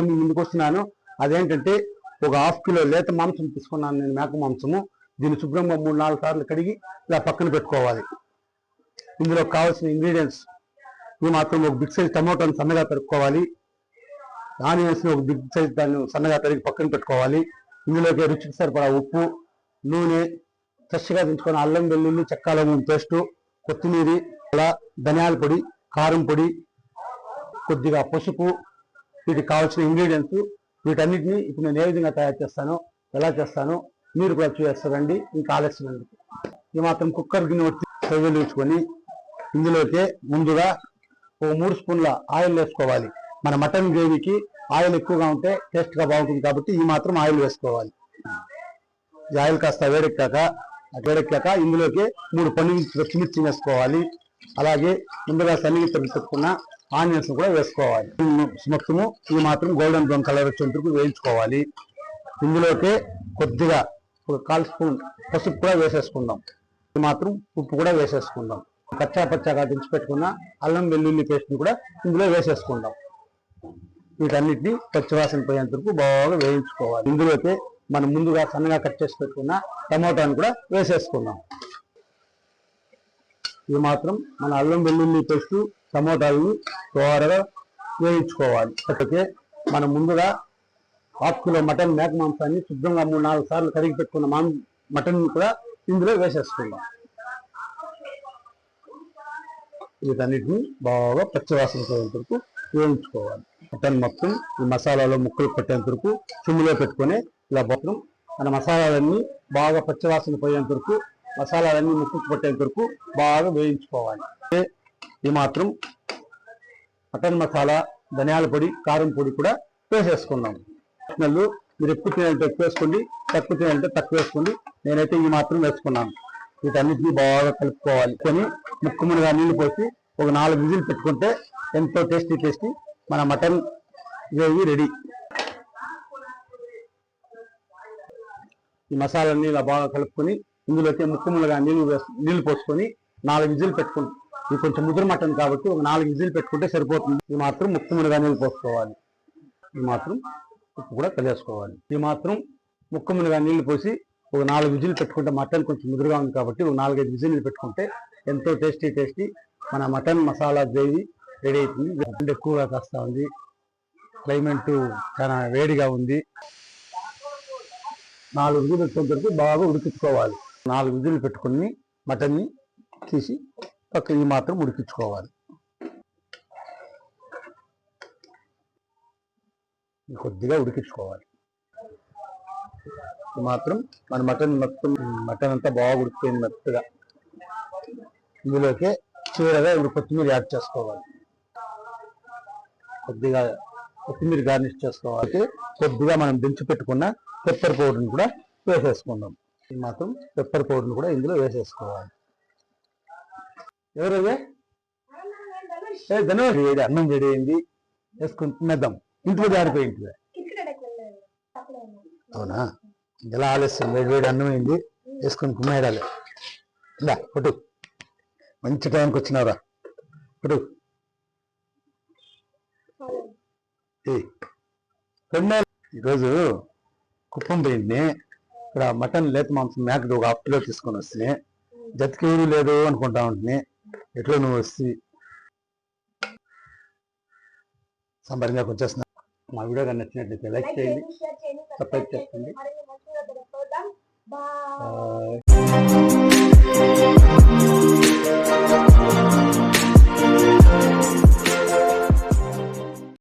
మీ ముందుకు వస్తున్నాను. అదేంటంటే ఒక ½ కిలో లేత మాంసం తీసుకున్నాను నేను, మేక మాంసము. దీన్ని శుభ్రంగా 3-4 సార్లు కడిగి ఇలా పక్కన పెట్టుకోవాలి. ఇందులో కావాల్సిన ఇంగ్రీడియంట్స్ ఈ మాత్రం ఒక బిగ్ సైజ్ టమోటాను సన్నగా తరుక్కోవాలి. ఆనియన్స్ ఒక బిగ్ సైజ్ దాన్ని సన్నగా తరిగి పక్కన పెట్టుకోవాలి. ఇందులోకి రుచికి సరిపడా ఉప్పు, నూనె, ఫ్రెష్గా దించుకొని అల్లం వెల్లుల్లి చెక్క లవంగం పేస్టు, కొత్తిమీర, ధనియాల పొడి, కారం పొడి, కొద్దిగా పసుపు, వీటికి కావాల్సిన ఇంగ్రీడియంట్స్. వీటన్నిటిని ఇప్పుడు నేను ఏ విధంగా తయారు చేస్తానో, ఎలా చేస్తానో మీరు కూడా చూస్తారండి. ఇంకా ఆలస్యం. ఈ మాత్రం కుక్కర్ గిన్నె స్టవ్ వెలిగించుకొని ఇందులోకి ముందుగా ఒక 3 స్పూన్ల ఆయిల్ వేసుకోవాలి. మన మటన్ గ్రేవీకి ఆయిల్ ఎక్కువగా ఉంటే టేస్ట్గా బాగుంటుంది కాబట్టి ఈ మాత్రం ఆయిల్ వేసుకోవాలి. ఈ ఆయిల్ కాస్త వేడెక్కాక ఇందులోకి 3 పచ్చిమిర్చి వేసుకోవాలి. అలాగే ముందుగా సన్నగా తరిగి పెట్టుకున్న ఆనియన్స్ కూడా వేసుకోవాలి. మొత్తము ఈ మాత్రం గోల్డెన్ బ్రౌన్ కలర్ వచ్చేంత వరకు వేయించుకోవాలి. ఇందులోకి కొద్దిగా ఒక 1/4 స్పూన్ పసుపు కూడా వేసేసుకుందాం. ఈ మాత్రం ఉప్పు కూడా వేసేసుకుందాం. కచ్చా పచ్చాగా దించి పెట్టుకున్న అల్లం వెల్లుల్లి పేస్ట్ని కూడా ఇందులో వేసేసుకుందాం. వీటన్నిటిని పచ్చివాసన పోయేంత వరకు బాగా వేయించుకోవాలి. ఇందులోకి మనం ముందుగా సన్నగా కట్ చేసి పెట్టుకున్న టమోటాను కూడా వేసేసుకుందాం. ఇది మాత్రం మన అల్లం వెల్లుల్లి పేస్టు టమోటాలను త్వరగా వేయించుకోవాలి. అలాగే మనం ముందుగా ½ కిలో మటన్ మేక మాంసాన్ని శుభ్రంగా 3-4 సార్లు కడిగి పెట్టుకున్న మటన్ కూడా ఇందులో వేసేసుకుందాం. వీటన్నిటిని బాగా పచ్చివాసన పోయేంత వరకు వేయించుకోవాలి. మటన్ మొత్తం ఈ మసాలాలో ముక్కలు పట్టేంత వరకు సిమ్లో పెట్టుకొని ఇలా మొత్తం మన మసాలాలన్నీ బాగా పచ్చివాసన పోయేంత వరకు, మసాలాలన్నీ ముక్కకు పట్టేంత వరకు బాగా వేయించుకోవాలి. ఈ మాత్రం మటన్ మసాలా, ధనియాల పొడి, కారం పొడి కూడా వేసేసుకున్నాం. మీరు ఎక్కువ తినాలంటే ఎక్కువ వేసుకోండి, తక్కువ తినాలంటే తక్కువ వేసుకోండి. నేనైతే ఈ మాత్రం వేసుకున్నాను. వీటన్నిటిని బాగా కలుపుకోవాలి. కొని ముక్కుములుగా నీళ్లు పోసి ఒక 4 విజిల్ పెట్టుకుంటే ఎంతో టేస్టీ మన మటన్ గ్రేవీ రెడీ. ఈ మసాలాన్ని ఇలా బాగా కలుపుకొని ఇందులోకి ముక్కుములుగా నీళ్లు పోసుకొని 4 విజిల్ పెట్టుకుంటాం. ఇది కొంచెం ముదురు మటన్ కాబట్టి ఒక 4 విజిల్ పెట్టుకుంటే సరిపోతుంది. ఈ మాత్రం ముక్కుములుగా నీళ్లు పోసుకోవాలి. ఈ మాత్రం ఉప్పు కూడా కలిపేసుకోవాలి. ఈ మాత్రం ముక్కుములుగా నీళ్లు పోసి ఒక 4 విజిల్ పెట్టుకుంటే మటన్ కొంచెం ముదురుగా ఉంది కాబట్టి ఒక 4-5 విజిల్ పెట్టుకుంటే ఎంతో టేస్టీ మన మటన్ మసాలా గ్రేవీ రెడీ అవుతుంది. ఎక్కువగా కాస్తా ఉంది, క్లైమేట్ చాలా వేడిగా ఉంది. 4 విజిల్ పెట్టుకుని బాగా ఉడికించుకోవాలి. 4 విజిల్ పెట్టుకుని మటన్ని తీసి పక్కన ఈ మాత్రం ఉడికించుకోవాలి. కొద్దిగా ఉడికించుకోవాలి. ఈ మాత్రం మన మటన్ అంతా బాగా ఉడికిపోయింది మెత్తగా. ఇందులోకి చివరగా ఇప్పుడు కొత్తిమీర యాడ్ చేసుకోవాలి. కొద్దిగా కొత్తిమీర గార్నిష్ చేసుకోవాలి. కొద్దిగా మనం దించి పెట్టుకున్న పెప్పర్ పౌడర్ని కూడా వేసేసుకుందాం. ఈ మాత్రం పెప్పర్ పౌడర్ని కూడా ఇందులో వేసేసుకోవాలి. ఎవరైతే ధన్యవాదాలు. అన్నం రెడీ అయింది, వేసుకుని తినేద్దాం. ఇంట్లో జారిపోయింది. అవునా? ఎలా ఆలస్యం, వేడి అన్నం అయింది, వేసుకొని కుమ్మేయాలి. ఇలా కొట్టు, మంచి టైంకి వచ్చినారా కొట్టు. ఈరోజు కుప్పం పోయింది. ఇక్కడ మటన్ లేత మాంసం మేకది ఒక ½ కిలో తీసుకొని వస్తే జతకి ఏమీ లేదు అనుకుంటా ఉంటుంది. ఎట్లా నువ్వు వస్తే సంబరంగా వచ్చేస్తున్నా. మా వీడియో కానీ నచ్చినట్లయితే లైక్ చేయండి, సబ్స్క్రైబ్ చేసుకోండి.